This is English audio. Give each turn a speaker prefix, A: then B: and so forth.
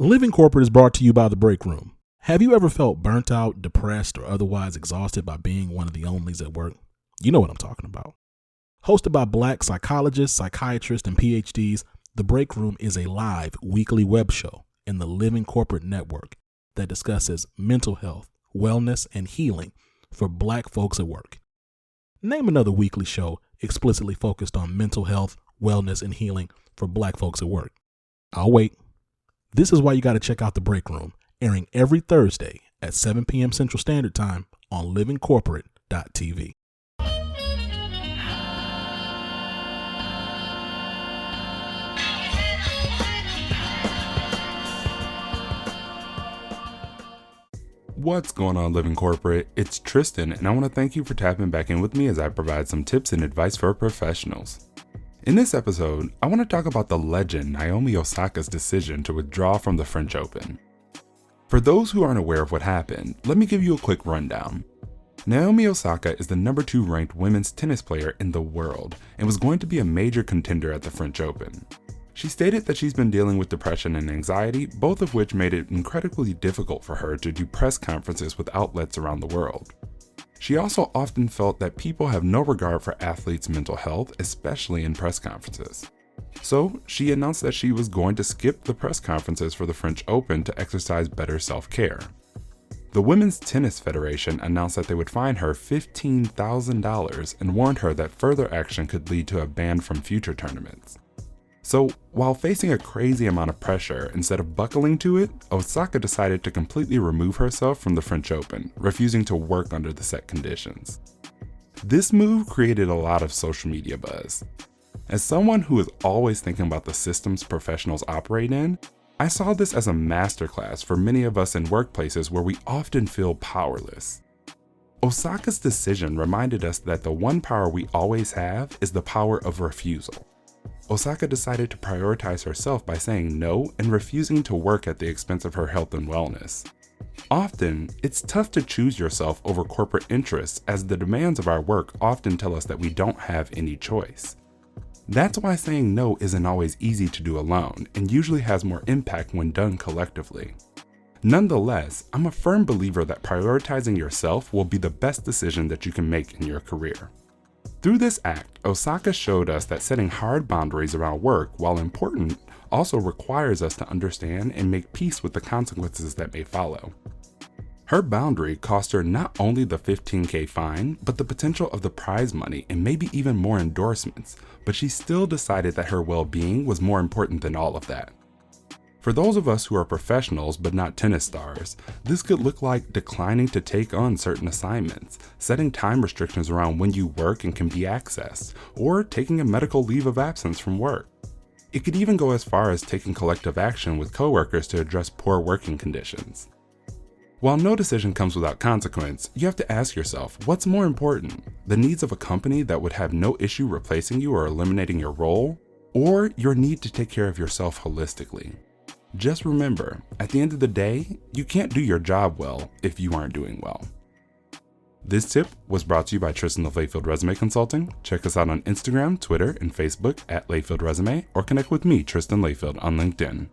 A: Living Corporate is brought to you by The Break Room. Have you ever felt burnt out, depressed, or otherwise exhausted by being one of the onlys at work? You know what I'm talking about. Hosted by Black psychologists, psychiatrists, and PhDs, The Break Room is a live weekly web show in the Living Corporate network that discusses mental health, wellness, and healing for Black folks at work. Name another weekly show explicitly focused on mental health, wellness, and healing for Black folks at work. I'll wait. This is why you got to check out The Break Room, airing every Thursday at 7 p.m. Central Standard Time on livingcorporate.tv.
B: What's going on, Living Corporate? It's Tristan, and I want to thank you for tapping back in with me as I provide some tips and advice for professionals. In this episode, I want to talk about the legend Naomi Osaka's decision to withdraw from the French Open. For those who aren't aware of what happened, let me give you a quick rundown. Naomi Osaka is the number 2 ranked women's tennis player in the world and was going to be a major contender at the French Open. She stated that she's been dealing with depression and anxiety, both of which made it incredibly difficult for her to do press conferences with outlets around the world. She also often felt that people have no regard for athletes' mental health, especially in press conferences. So, she announced that she was going to skip the press conferences for the French Open to exercise better self-care. The Women's Tennis Federation announced that they would fine her $15,000 and warned her that further action could lead to a ban from future tournaments. So, while facing a crazy amount of pressure, instead of buckling to it, Osaka decided to completely remove herself from the French Open, refusing to work under the set conditions. This move created a lot of social media buzz. As someone who is always thinking about the systems professionals operate in, I saw this as a masterclass for many of us in workplaces where we often feel powerless. Osaka's decision reminded us that the one power we always have is the power of refusal. Osaka decided to prioritize herself by saying no and refusing to work at the expense of her health and wellness. Often, it's tough to choose yourself over corporate interests, as the demands of our work often tell us that we don't have any choice. That's why saying no isn't always easy to do alone and usually has more impact when done collectively. Nonetheless, I'm a firm believer that prioritizing yourself will be the best decision that you can make in your career. Through this act, Osaka showed us that setting hard boundaries around work, while important, also requires us to understand and make peace with the consequences that may follow. Her boundary cost her not only the $15,000 fine, but the potential of the prize money and maybe even more endorsements, but she still decided that her well-being was more important than all of that. For those of us who are professionals but not tennis stars, this could look like declining to take on certain assignments, setting time restrictions around when you work and can be accessed, or taking a medical leave of absence from work. It could even go as far as taking collective action with coworkers to address poor working conditions. While no decision comes without consequence, you have to ask yourself, what's more important? The needs of a company that would have no issue replacing you or eliminating your role, or your need to take care of yourself holistically? Just remember, at the end of the day, you can't do your job well if you aren't doing well. This tip was brought to you by Tristan of Layfield Resume Consulting. Check us out on Instagram, Twitter, and Facebook at Layfield Resume, or connect with me, Tristan Layfield, on LinkedIn.